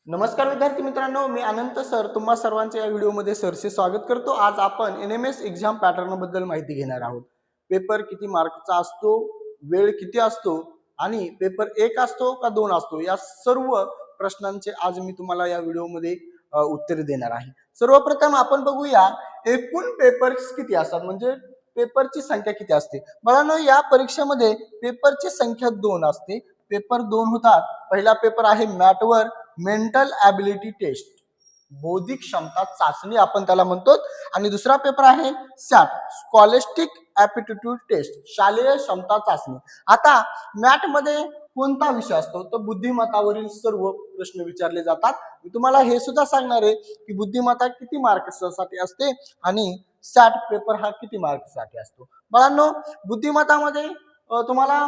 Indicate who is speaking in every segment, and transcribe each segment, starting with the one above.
Speaker 1: नमस्कार विद्यार्थी मित्रांनो, मी अनंत सर तुम्हा सर्वांचे या व्हिडिओमध्ये सरसे स्वागत करतो। आज आपण एनएमएस एक्झाम पॅटर्न बद्दल माहिती घेणार आहोत। पेपर किती मार्कचा असतो, वेळ किती असतो आणि पेपर 1 असतो का 2 असतो, या सर्व प्रश्नांचे आज मी तुम्हाला या व्हिडिओमध्ये उत्तर देणार आहे। सर्वप्रथम आपण बघूया एकूण पेपर्स किती असतात, म्हणजे पेपरची संख्या किती असते। मुलांनो, या परीक्षेमध्ये पेपरची संख्या 2 असते। पेपर 2 होतात। पहिला पेपर आहे मॅटवर मेंटल ॲबिलिटी टेस्ट, बौद्धिक क्षमता चाचणी आपण त्याला म्हणतो, आणि दुसरा पेपर आहे सॅट स्कॉलेस्टिक ॲप्टिट्यूड टेस्ट, शालेय क्षमता चाचणी। आता मॅट मध्ये कोणता विषय असतो, तर बुद्धिमत्तावरील सर्व प्रश्न विचारले जातात। मी तुम्हाला हे सुद्धा सांगणार आहे की बुद्धिमत्ता किती मार्क्ससाठी असते आणि सॅट पेपर हा किती मार्क्ससाठी असतो। मुलांनो, बुद्धिमत्तामध्ये तुम्हाला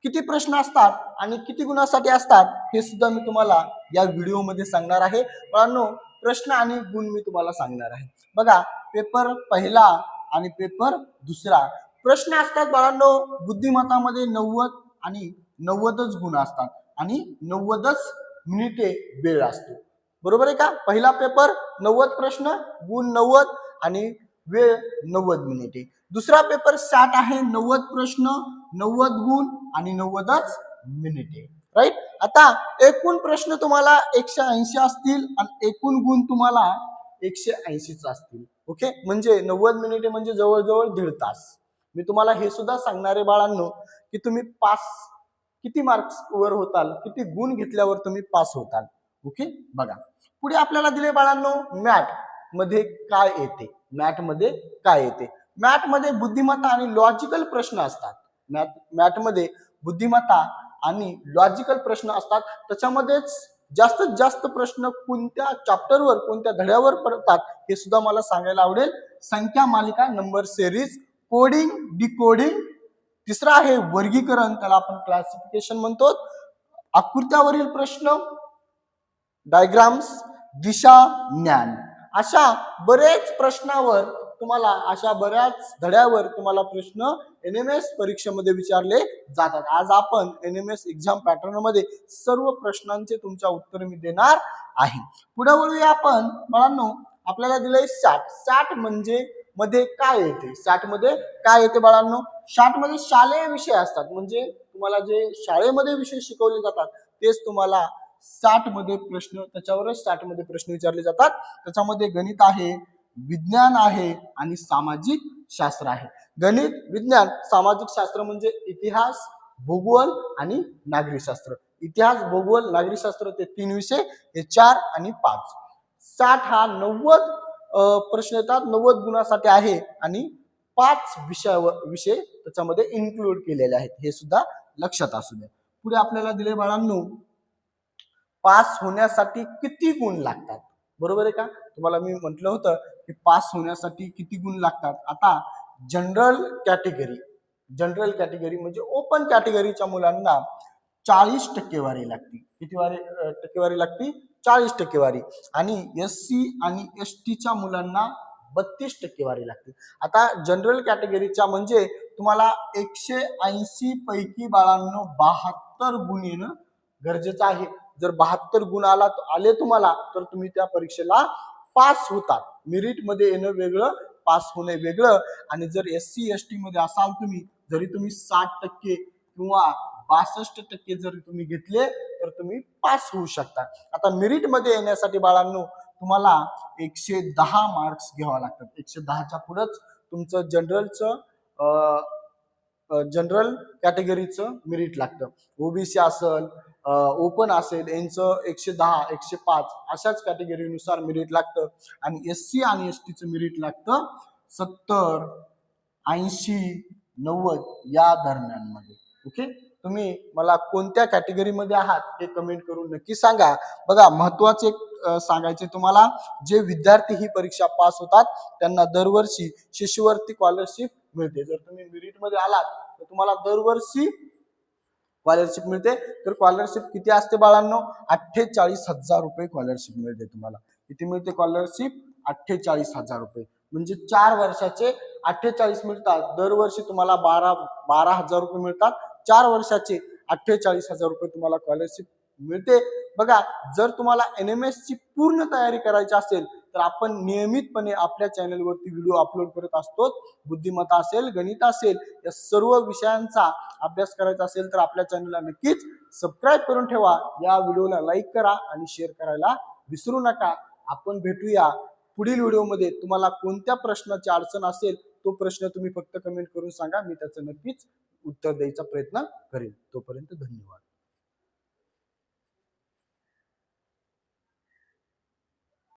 Speaker 1: किती प्रश्न असतात आणि किती गुणासाठी असतात हे सुद्धा मी तुम्हाला या व्हिडिओमध्ये सांगणार आहे। मुलांनो, प्रश्न आणि गुण मी तुम्हाला सांगणार आहे। बघा, पेपर पहिला आणि पेपर दुसरा प्रश्न असतात मुलांनो, बुद्धिमत्तामध्ये 90 आणि 90च गुण असतात आणि 90च मिनिटे वेळ असतो। बरोबर आहे का? पहिला पेपर 90 प्रश्न, गुण 90 आणि वेळ 90 मिनिटे। दुसरा पेपर 60 आहे, 90 प्रश्न, 90 गुण आणि 90च मिनिटे। राईट। आता एकूण प्रश्न तुम्हाला 180 असतील आणि एकूण गुण तुम्हाला 180च असतील। ओके, म्हणजे 90 मिनिटे म्हणजे जवळजवळ 1.5 तास। मी तुम्हाला हे सुद्धा सांगणार आहे बाळांनो की तुम्ही पास किती मार्क्स वर होताल, किती गुण घेतल्यावर तुम्ही पास होताल। ओके, बघा पुढे आपल्याला दिले बाळांनो मॅट मध्ये काय येते। मॅट मध्ये काय येते? मॅट मध्ये बुद्धिमत्ता आणि लॉजिकल प्रश्न असतात। मॅट मध्ये बुद्धिमत्ता आणि लॉजिकल प्रश्न असतात। त्याच्यामध्येच जास्तीत जास्त प्रश्न कोणत्या चॅप्टरवर, कोणत्या धड्यावर पडतात हे सुद्धा मला सांगायला आवडेल। संख्या मालिका, नंबर सिरीज, कोडिंग, डिकोडिंग। तिसरा आहे वर्गीकरण, त्याला आपण क्लासिफिकेशन म्हणतो। आकृत्यावरील प्रश्न, डायग्राम्स, दिशा, ज्ञान, अशा बरेच प्रश्नावर तुम्हाला, अशा बऱ्याच धड्यावर तुम्हाला प्रश्न एनएमएस परीक्षेमध्ये विचारले जातात। आज आपण एनएमएस एक्झाम पॅटर्न मध्ये सर्व प्रश्नांचे तुमच्या उत्तर मी देणार आहे। पुढे वळूया आपण। बाळांनो, आपल्याला दिलंय सॅट। सॅट म्हणजे मध्ये काय येते? सॅट मध्ये काय येते बाळांनो? सॅट मध्ये शालेय विषय असतात, म्हणजे तुम्हाला जे शाळेमध्ये विषय शिकवले जातात तेच तुम्हाला सॅट मध्ये प्रश्न, त्याच्यावरच सॅट मध्ये प्रश्न विचारले जातात। त्याच्यामध्ये गणित आहे, विज्ञान आहे आणि सामाजिक शास्त्र आहे। गणित, विज्ञान, सामाजिक शास्त्र म्हणजे इतिहास, भूगोल आणि नागरिक शास्त्र। इतिहास, भूगोल, नागरिक शास्त्र ते 3 विषय, हे 4 आणि 5। 60 हा 90 प्रश्न येतात, 90 गुणासाठी आहे आणि 5 विषय त्याच्यामध्ये इन्क्लूड केलेले आहेत, हे सुद्धा लक्षात असू द्या। पुढे आपल्याला दिले बाळांनो, पास होण्यासाठी किती गुण लागतात? बरोबर आहे का? तुम्हाला मी म्हटलं होतं की पास होण्यासाठी किती गुण लागतात। आता जनरल कॅटेगरी म्हणजे ओपन कॅटेगरीच्या मुलांना 40 टक्केवारी लागते। किती टक्केवारी लागते? 40 टक्केवारी। आणि एससी आणि एसटीच्या मुलांना 32 टक्केवारी लागते। आता जनरल कॅटेगरीच्या म्हणजे तुम्हाला 180 पैकी बाळांनो 72 गुण येणं गरजेचं आहे। जर 72 गुण आले तुम्हाला तर तुम्ही त्या परीक्षेला पास होतात। मेरिट मध्ये येणं वेगळं, पास होणे वेगळं। आणि जर एससी एसटी मध्ये असाल तुम्ही, जरी तुम्ही 60% किंवा 62% जरी तुम्ही घेतले तर तुम्ही पास होऊ शकता। आता मेरिट मध्ये येण्यासाठी बाळांनो तुम्हाला 110 मार्क्स घ्यावा लागतात। 110च्या पुढेच तुमचं जनरल कॅटेगरीचं मेरिट लागतं। ओबीसी असेल, ओपन असेल, यांचं 110, 105 अशाच कॅटेगरीनुसार मेरिट लागतं। आणि एससी आणि एसटीचं मेरिट लागतं 70, 80, 90 या दरम्यानमध्ये। ओके, तुम्ही मला कोणत्या कॅटेगरीमध्ये आहात ते कमेंट करून नक्की सांगा। बघा, महत्वाचे सांगायचे तुम्हाला, जे विद्यार्थी ही परीक्षा पास होतात त्यांना दरवर्षी शिष्यवृत्ती स्कॉलरशिप मिळते। जर तुम्ही मेरिट मध्ये आलात तर तुम्हाला दरवर्षी स्कॉलरशिप मिळते। तर स्कॉलरशिप किती असते बाळांनो? 48,000 रुपये स्कॉलरशिप मिळते तुम्हाला। किती मिळते स्कॉलरशिप? 48,000 रुपये। म्हणजे 4 वर्षाचे 48 मिळतात। दरवर्षी तुम्हाला 12,000 रुपये मिळतात। 4 वर्षाचे 48,000 रुपये तुम्हाला स्कॉलरशिप मिळते। बघा, जर तुम्हाला NMS ची पूर्ण तयारी करायची असेल तर आपण नियमितपणे आपल्या चॅनलवरती व्हिडिओ अपलोड करत असतो. बुद्धिमत्ता असेल, गणित असेल, या सर्व विषयांचा अभ्यास करायचा असेल तर आपल्या चॅनलला नक्कीच सबस्क्राईब करून ठेवा. या व्हिडिओला लाईक करा आणि शेअर करायला विसरू नका. आपण भेटूया पुढील व्हिडिओमध्ये. तुम्हाला कोणत्या प्रश्नाची अडचण असेल तो प्रश्न तुम्ही फक्त कमेंट करून सांगा, मी त्याचं नक्कीच उत्तर द्यायचा प्रयत्न करेन. तोपर्यंत धन्यवाद.